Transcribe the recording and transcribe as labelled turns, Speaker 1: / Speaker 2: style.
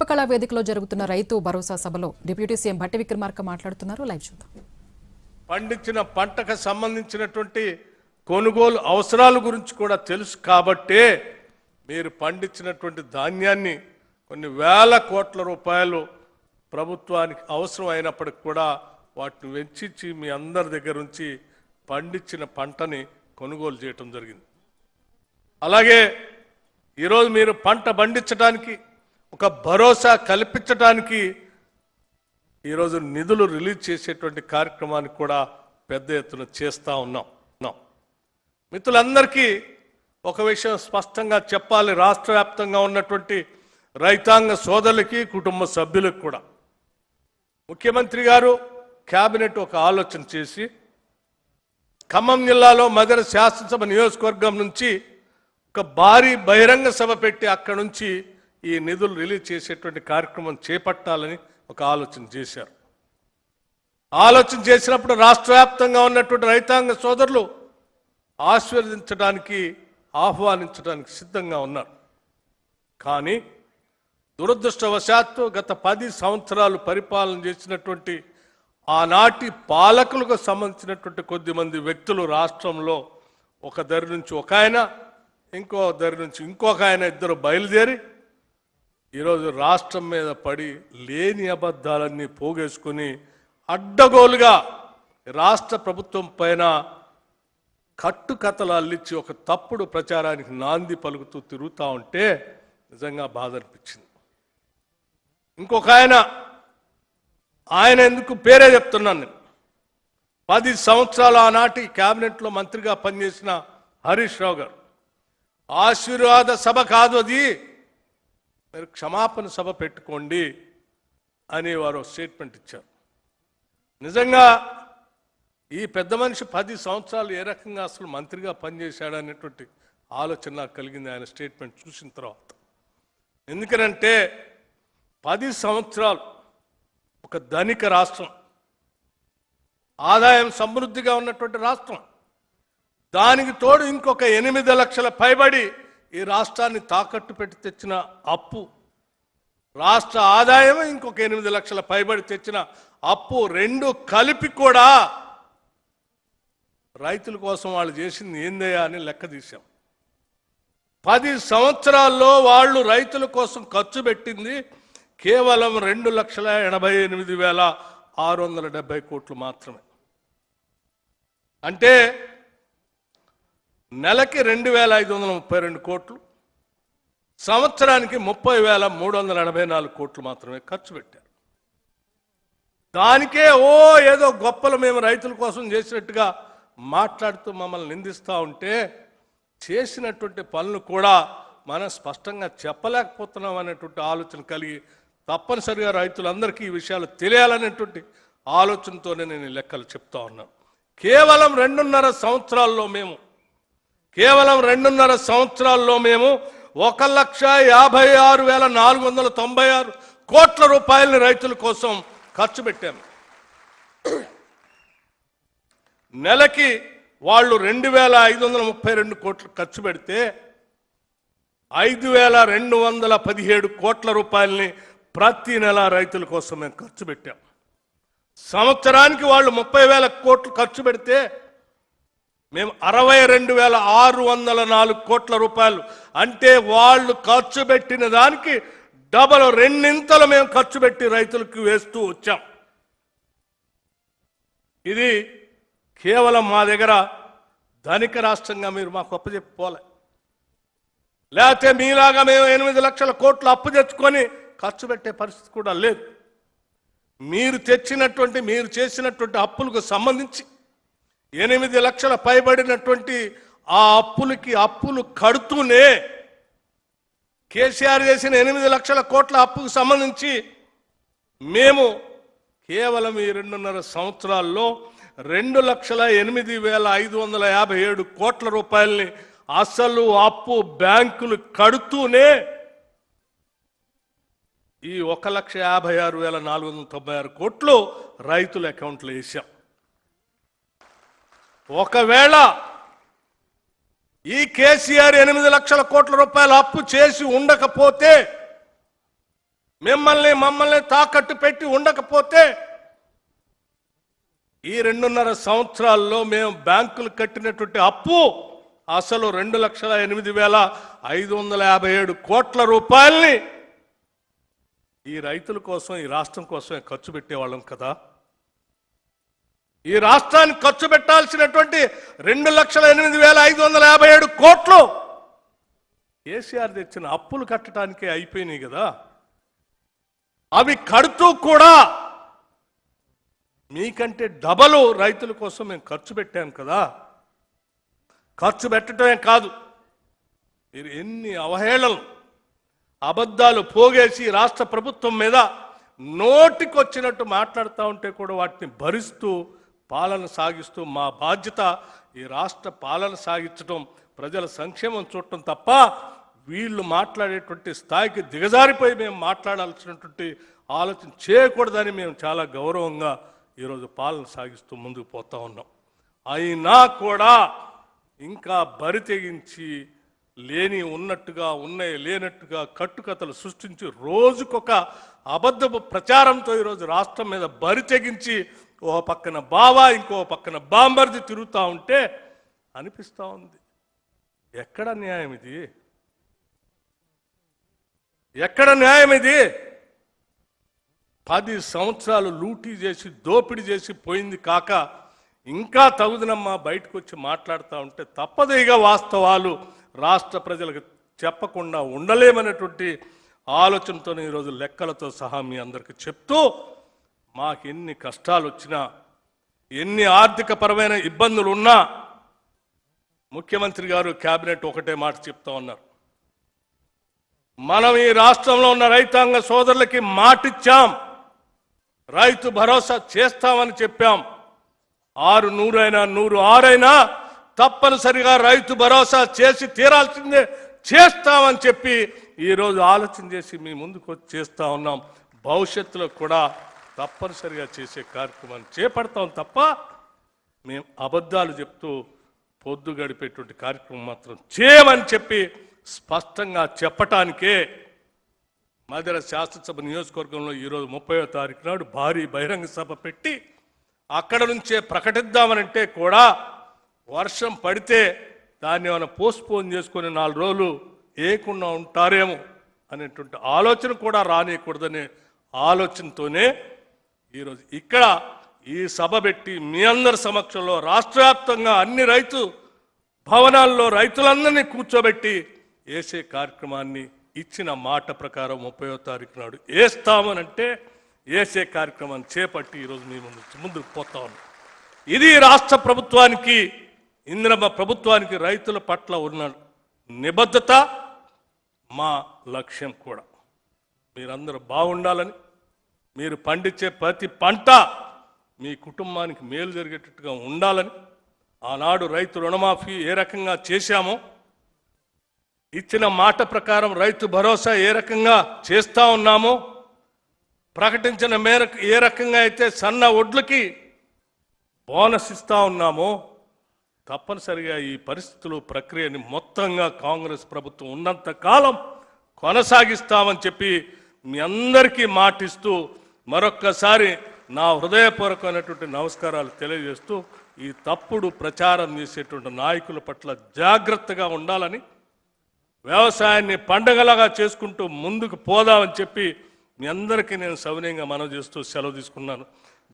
Speaker 1: శిల్పకళా వేదికలో జరుగుతున్న రైతు భరోసా సభలో డిప్యూటీ సీఎం భట్టి విక్రమార్క మాట్లాడుతున్నారు. లైవ్ చూద్దాం.
Speaker 2: పండించిన పంటకు సంబంధించినటువంటి కొనుగోలు అవసరాల గురించి కూడా తెలుసు కాబట్టే మీరు పండించినటువంటి ధాన్యాన్ని కొన్ని వేల కోట్ల రూపాయలు ప్రభుత్వానికి అవసరం అయినప్పటికి కూడా వాటిని వెచ్చించి మీ అందరి దగ్గర నుంచి పండించిన పంటని కొనుగోలు చేయటం జరిగింది. అలాగే ఈరోజు మీరు పంట పండించడానికి ఒక భరోసా కల్పించడానికి ఈరోజు నిధులు రిలీజ్ చేసేటువంటి కార్యక్రమాన్ని కూడా పెద్ద ఎత్తున చేస్తూ ఉన్నాం. మిత్రులందరికీ ఒక విషయం స్పష్టంగా చెప్పాలి. రాష్ట్ర వ్యాప్తంగా ఉన్నటువంటి రైతాంగ సోదరులకి కుటుంబ సభ్యులకు కూడా ముఖ్యమంత్రి గారు కేబినెట్ ఒక ఆలోచన చేసి ఖమ్మం జిల్లాలో మదర శాసనసభ నియోజకవర్గం నుంచి ఒక భారీ బహిరంగ సభ పెట్టి అక్కడ నుంచి ఈ నిధులు రిలీజ్ చేసేటువంటి కార్యక్రమం చేపట్టాలని ఒక ఆలోచన చేశారు. ఆలోచన చేసినప్పుడు రాష్ట్ర వ్యాప్తంగా ఉన్నటువంటి రైతాంగ సోదరులు ఆశీర్వదించడానికి ఆహ్వానించడానికి సిద్ధంగా ఉన్నారు. కానీ దురదృష్టవశాత్తు గత 10 సంవత్సరాలు పరిపాలన చేసినటువంటి ఆనాటి పాలకులకు సంబంధించినటువంటి కొద్దిమంది వ్యక్తులు రాష్ట్రంలో ఒక దరి నుంచి ఒక ఆయన, ఇంకో దరి నుంచి ఇంకొక ఆయన, ఇద్దరు బయలుదేరి ఈరోజు రాష్ట్రం మీద పడి లేని అబద్ధాలన్నీ పోగేసుకుని అడ్డగోలుగా రాష్ట్ర ప్రభుత్వం పైన కట్టుకథలు అల్లించి ఒక తప్పుడు ప్రచారానికి నాంది పలుకుతూ తిరుగుతూ ఉంటే నిజంగా బాధ అనిపించింది. ఇంకొక ఆయన ఎందుకు పేరే చెప్తున్నాను నేను. 10 సంవత్సరాలు ఆనాటి క్యాబినెట్లో మంత్రిగా పనిచేసిన హరీష్ రావు గారు ఆశీర్వాద సభ కాదు అది, మీరు క్షమాపణ సభ పెట్టుకోండి అని వారు స్టేట్మెంట్ ఇచ్చారు. నిజంగా ఈ పెద్ద మనిషి 10 సంవత్సరాలు ఏ రకంగా అసలు మంత్రిగా పనిచేశాడనేటువంటి ఆలోచన నాకు కలిగింది ఆయన స్టేట్మెంట్ చూసిన తర్వాత. ఎందుకనంటే 10 సంవత్సరాలు ఒక ధనిక రాష్ట్రం, ఆదాయం సమృద్ధిగా ఉన్నటువంటి రాష్ట్రం, దానికి తోడు ఇంకొక 8 లక్షల పైబడి ఈ రాష్ట్రాన్ని తాకట్టు పెట్టి తెచ్చిన అప్పు, రాష్ట్ర ఆదాయం ఇంకొక 8 లక్షల పైబడి తెచ్చిన అప్పు, రెండు కలిపి కూడా రైతుల కోసం వాళ్ళు చేసింది ఏందయ్యా అని లెక్క తీశాం. 10 సంవత్సరాల్లో వాళ్ళు రైతుల కోసం ఖర్చు పెట్టింది కేవలం 2,88,670 కోట్లు మాత్రమే. అంటే నెలకి 2,532 కోట్లు, సంవత్సరానికి 30,384 కోట్లు మాత్రమే ఖర్చు పెట్టారు. దానికే ఏదో గొప్పలు మేము రైతుల కోసం చేసినట్టుగా మాట్లాడుతూ మమ్మల్ని నిందిస్తూ ఉంటే చేసినటువంటి పనులు కూడా మనం స్పష్టంగా చెప్పలేకపోతున్నాం అనేటువంటి ఆలోచన కలిగి తప్పనిసరిగా రైతులందరికీ ఈ విషయాలు తెలియాలనేటువంటి ఆలోచనతోనే నేను ఈ లెక్కలు చెప్తా ఉన్నాను. కేవలం 2.5 సంవత్సరాల్లో మేము 1,56,496 కోట్ల రూపాయలని రైతుల కోసం ఖర్చు పెట్టాము. నెలకి వాళ్ళు 2,532 కోట్లు ఖర్చు పెడితే 5,217 కోట్ల రూపాయలని ప్రతి నెల రైతుల కోసం మేము ఖర్చు పెట్టాం. సంవత్సరానికి వాళ్ళు 30,000 కోట్లు ఖర్చు పెడితే మేము 62,604 కోట్ల రూపాయలు, అంటే వాళ్ళు ఖర్చు పెట్టిన దానికి డబల్, రెండింతలు మేము ఖర్చు పెట్టి రైతులకు వేస్తూ వచ్చాం. ఇది కేవలం మా దగ్గర ధనిక రాష్ట్రంగా మీరు మాకు అప్పచెప్పిపోలే, లేకపోతే మీలాగా మేము 8 లక్షల కోట్లు అప్పు తెచ్చుకొని ఖర్చు పెట్టే పరిస్థితి కూడా లేదు. మీరు చేసినటువంటి అప్పులకు సంబంధించి 8 లక్షల పైబడినటువంటి ఆ అప్పులు కడుతూనే కేసీఆర్ చేసిన 8 లక్షల కోట్ల అప్పుకు సంబంధించి మేము కేవలం ఈ 2.5 సంవత్సరాల్లో 2,08,557 కోట్ల రూపాయలని అసలు అప్పు బ్యాంకులు కడుతూనే ఈ 1,56,496 కోట్లు రైతుల అకౌంట్లో వేసాం. ఒకవేళ ఈ కేసీఆర్ 8 లక్షల కోట్ల రూపాయల అప్పు చేసి ఉండకపోతే మమ్మల్ని తాకట్టు పెట్టి ఉండకపోతే ఈ 2.5 సంవత్సరాల్లో మేము బ్యాంకులు కట్టినటువంటి అప్పు అసలు 2,08,557 కోట్ల రూపాయల్ని ఈ రైతుల కోసం, ఈ రాష్ట్రం కోసమే ఖర్చు పెట్టేవాళ్ళం కదా. ఈ రాష్ట్రానికి ఖర్చు పెట్టాల్సినటువంటి 2,08,557 కోట్లు కేసీఆర్ తెచ్చిన అప్పులు కట్టడానికే అయిపోయినాయి కదా. అవి కడుతూ కూడా మీకంటే డబలు రైతుల కోసం మేము ఖర్చు పెట్టాం కదా. ఖర్చు పెట్టడమే కాదు, మీరు ఎన్ని అవహేళనలు, అబద్ధాలు పోగేసి రాష్ట్ర ప్రభుత్వం మీద నోటికొచ్చినట్టు మాట్లాడుతూ ఉంటే కూడా వాటిని భరిస్తూ పాలన సాగిస్తూ, మా బాధ్యత ఈ రాష్ట్ర పాలన సాగించడం, ప్రజల సంక్షేమం చూడటం తప్ప వీళ్ళు మాట్లాడేటువంటి స్థాయికి దిగజారిపోయి మేము మాట్లాడాల్సినటువంటి ఆలోచన చేయకూడదని మేము చాలా గౌరవంగా ఈరోజు పాలన సాగిస్తూ ముందుకు పోతా ఉన్నాం. అయినా కూడా ఇంకా బరి తెగించి లేని ఉన్నట్టుగా, ఉన్నాయి లేనట్టుగా కట్టుకథలు సృష్టించి రోజుకొక అబద్ధపు ప్రచారంతో ఈరోజు రాష్ట్రం మీద బరి తెగించి ఓ పక్కన బావా, ఇంకో పక్కన బాంబర్ది తిరుగుతూ ఉంటే అనిపిస్తూ ఉంది, ఎక్కడ న్యాయం ఇది? ఎక్కడ న్యాయం ఇది? 10 సంవత్సరాలు లూటీ చేసి దోపిడీ చేసి పోయింది కాక ఇంకా తగుదనమ్మా బయటకు వచ్చి మాట్లాడుతూ ఉంటే తప్పదు. ఇక వాస్తవాలు రాష్ట్ర ప్రజలకు చెప్పకుండా ఉండలేమనేటువంటి ఆలోచనతో ఈరోజు లెక్కలతో సహా మీ అందరికీ చెప్తూ, మాకు ఎన్ని కష్టాలు వచ్చినా, ఎన్ని ఆర్థిక పరమైన ఇబ్బందులు ఉన్నా ముఖ్యమంత్రి గారు, కేబినెట్ ఒకటే మాట చెప్తా ఉన్నారు, మనం ఈ రాష్ట్రంలో ఉన్న రైతాంగ సోదరులకి మాటిచ్చాం, రైతు భరోసా చేస్తామని చెప్పాం. 600 అయినా 106 అయినా తప్పనిసరిగా రైతు భరోసా చేసి తీరాల్సిందే, చేస్తామని చెప్పి ఈరోజు ఆలోచన చేసి మీ ముందుకు వచ్చి చేస్తా ఉన్నాం. భవిష్యత్తులో కూడా తప్పనిసరిగా చేసే కార్యక్రమాన్ని చేపడతాం తప్ప మేము అబద్ధాలు చెప్తూ పొద్దు గడిపేటువంటి కార్యక్రమం మాత్రం చేయమని చెప్పి స్పష్టంగా చెప్పటానికే మధిర శాసనసభ నియోజకవర్గంలో ఈరోజు 30వ తారీఖు నాడు భారీ బహిరంగ సభ పెట్టి అక్కడ నుంచే ప్రకటిద్దామనంటే కూడా వర్షం పడితే దాన్ని ఏమైనా పోస్ట్పోన్ చేసుకొని 4 రోజులు ఏకుండా ఉంటారేమో అనేటువంటి ఆలోచన కూడా రానియకూడదనే ఆలోచనతోనే ఈరోజు ఇక్కడ ఈ సభ పెట్టి మీ అందరి సమక్షంలో రాష్ట్ర వ్యాప్తంగా అన్ని రైతు భవనాల్లో రైతులందరినీ కూర్చోబెట్టి వేసే కార్యక్రమాన్ని ఇచ్చిన మాట ప్రకారం 30వ తారీఖు నాడు వేస్తామనంటే వేసే కార్యక్రమాన్ని చేపట్టి ఈరోజు మీ ముందుకు పోతా ఉన్నాం. ఇది రాష్ట్ర ప్రభుత్వానికి, ఇందిరమ్మ ప్రభుత్వానికి రైతుల పట్ల ఉన్న నిబద్ధత, మా లక్ష్యం కూడా. మీరందరూ బాగుండాలని, మీరు పండించే ప్రతి పంట మీ కుటుంబానికి మేలు జరిగేటట్టుగా ఉండాలని, ఆనాడు రైతు రుణమాఫీ ఏ రకంగా చేశామో, ఇచ్చిన మాట ప్రకారం రైతు భరోసా ఏ రకంగా చేస్తా ఉన్నామో, ప్రకటించిన మేరకు ఏ రకంగా అయితే సన్న ఒడ్లకి బోనస్ ఇస్తా ఉన్నామో, తప్పనిసరిగా ఈ పరిస్థితులు ప్రక్రియని మొత్తంగా కాంగ్రెస్ ప్రభుత్వం ఉన్నంత కాలం కొనసాగిస్తామని చెప్పి మీ అందరికీ మాటిస్తూ మరొక్కసారి నా హృదయపూర్వకమైనటువంటి నమస్కారాలు తెలియజేస్తూ, ఈ తప్పుడు ప్రచారం చేసేటువంటి నాయకుల పట్ల జాగ్రత్తగా ఉండాలని, వ్యవసాయాన్ని పండగలాగా చేసుకుంటూ ముందుకు పోదామని చెప్పి మీ అందరికీ నేను సవినయంగా మనవి చేస్తూ సెలవు తీసుకున్నాను.